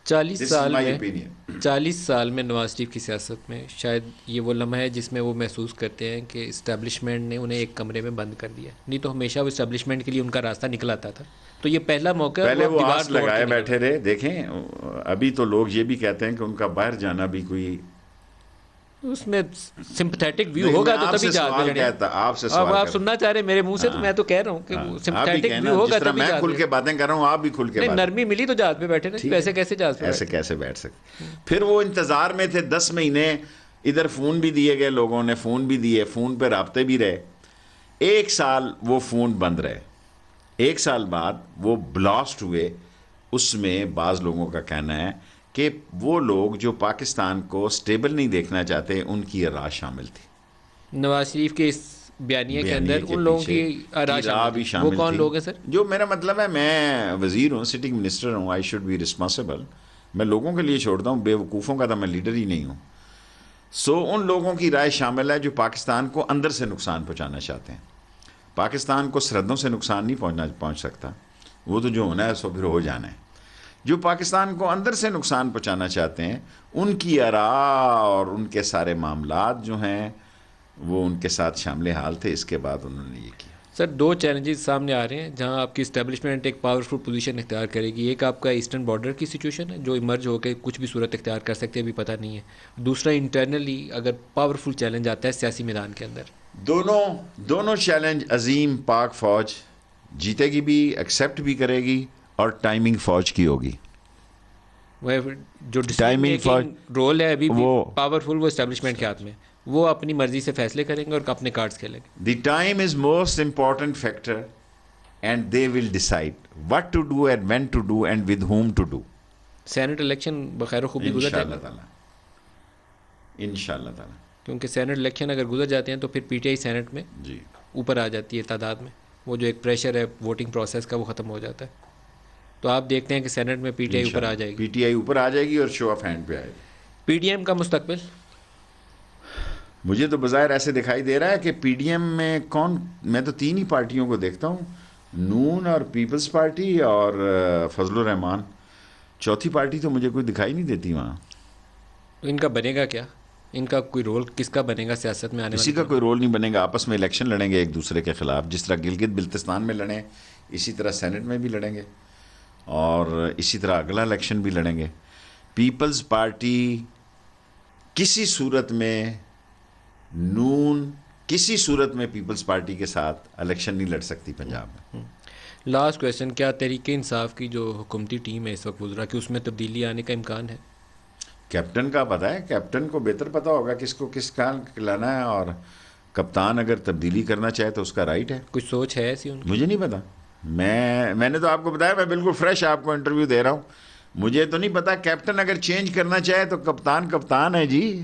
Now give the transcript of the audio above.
چالیس سال میں نواز شریف کی سیاست میں شاید یہ وہ لمحہ ہے جس میں وہ محسوس کرتے ہیں کہ اسٹیبلشمنٹ نے انہیں ایک کمرے میں بند کر دیا، نہیں تو ہمیشہ وہ اسٹیبلشمنٹ کے لیے ان کا راستہ نکل آتا تھا، تو یہ پہلا موقع پہلے وہ آس لگائے بیٹھے رہے. دیکھیں ابھی تو لوگ یہ بھی کہتے ہیں کہ ان کا باہر جانا بھی کوئی اس میں سمپتھیٹک ویو ہوگا تو تبھی جہاز پہ چڑھیں. اب آپ سننا چاہ رہے ہیں میرے منہ سے تو میں تو کہہ رہا ہوں کہ سمپتھیٹک ویو ہوگا تبھی جہاز. میں کھل کے باتیں کر رہا ہوں، آپ بھی کھل کے. نرمی ملی تو جہاز پہ بیٹھے نا، ایسے کیسے جہاز پہ ایسے کیسے بیٹھ سکتے. پھر وہ انتظار میں تھے 10 مہینے، ادھر فون بھی دیے گئے، لوگوں نے فون بھی دیے، فون پہ رابطے بھی رہے. 1 سال وہ فون بند رہے، 1 سال بعد وہ بلاسٹ ہوئے. اس میں بعض لوگوں کا کہنا ہے کہ وہ لوگ جو پاکستان کو سٹیبل نہیں دیکھنا چاہتے ان کی آراز شامل تھی. نواز شریف کے اس بیانیے کے اندر ان لوگوں کی آراز بھی شامل. وہ کون لوگ ہیں سر؟ جو میرا مطلب ہے، میں وزیر ہوں، سٹنگ منسٹر ہوں، آئی شوڈ بی رسپانسبل. میں لوگوں کے لیے چھوڑتا ہوں، بے وقوفوں کا تو میں لیڈر ہی نہیں ہوں. ان لوگوں کی رائے شامل ہے جو پاکستان کو اندر سے نقصان پہنچانا چاہتے ہیں. پاکستان کو سرحدوں سے نقصان نہیں پہنچ سکتا، وہ تو جو ہونا ہے سو پھر ہو جانا ہے. جو پاکستان کو اندر سے نقصان پہنچانا چاہتے ہیں ان کی آراء اور ان کے سارے معاملات جو ہیں وہ ان کے ساتھ شامل حال تھے. اس کے بعد انہوں نے یہ کیا. سر 2 چیلنجز سامنے آ رہے ہیں جہاں آپ کی اسٹیبلشمنٹ ایک پاورفل پوزیشن اختیار کرے گی. ایک آپ کا ایسٹرن بارڈر کی سچویشن ہے جو ایمرج ہو کے کچھ بھی صورت اختیار کر سکتے ابھی پتہ نہیں ہے. دوسرا انٹرنلی اگر پاورفل چیلنج آتا ہے سیاسی میدان کے اندر. دونوں چیلنج عظیم پاک فوج جیتے گی بھی، ایکسیپٹ بھی کرے گی، اور ٹائمنگ فوج کی ہوگی. جو ٹائمنگ رول ہے ابھی وہ پاورفل، وہ اسٹیبلشمنٹ کے ہاتھ میں، وہ اپنی مرضی سے فیصلے کریں گے اور اپنے کارڈز کھیلیں گے. The time is most important factor and they will decide what to do and when to do and with whom to do. Senate election بخیر و خوبی گزر جائے گا انشاءاللہ تعالی، کیونکہ سینٹ الیکشن اگر گزر جاتے ہیں تو پھر پی ٹی آئی سینٹ میں اوپر آ جاتی ہے تعداد میں. وہ جو ایک پریشر ہے ووٹنگ پروسیس کا وہ ختم ہو جاتا ہے. تو آپ دیکھتے ہیں کہ سینٹ میں پی ٹی آئی اوپر آ جائے گی. پی ٹی آئی اوپر آ جائے گی اور شو آف ہینڈ پہ آئے گی. پی ڈی ایم کا مستقبل مجھے تو بظاہر ایسے دکھائی دے رہا ہے کہ پی ڈی ایم میں میں تو 3 ہی پارٹیوں کو دیکھتا ہوں، نون اور پیپلز پارٹی اور فضل الرحمان. چوتھی پارٹی تو مجھے کوئی دکھائی نہیں دیتی وہاں. ان کا بنے گا کیا؟ ان کا کوئی رول کس کا بنے گا سیاست میں آنے والا؟ کسی کا کوئی رول نہیں بنے گا. آپس میں الیکشن لڑیں گے ایک دوسرے کے خلاف، جس طرح گلگت بلتستان میں لڑیں اسی طرح سینٹ میں بھی لڑیں گے، اور اسی طرح اگلا الیکشن بھی لڑیں گے. پیپلز پارٹی کسی صورت میں، نون کسی صورت میں پیپلز پارٹی کے ساتھ الیکشن نہیں لڑ سکتی پنجاب میں. لاسٹ کویشچن، کیا تحریک انصاف کی جو حکومتی ٹیم ہے اس وقت وزراء کی، اس میں تبدیلی آنے کا امکان ہے؟ کیپٹن کا پتہ ہے، کیپٹن کو بہتر پتہ ہوگا کس کو کس کا لانا ہے، اور کپتان اگر تبدیلی کرنا چاہے تو اس کا رائٹ ہے. کچھ سوچ ہے ایسی ان کی؟ مجھے نہیں پتا. میں نے تو آپ کو بتایا میں بالکل فریش آپ کو انٹرویو دے رہا ہوں. مجھے تو نہیں پتا. کیپٹن اگر چینج کرنا چاہے تو کپتان ہے جی.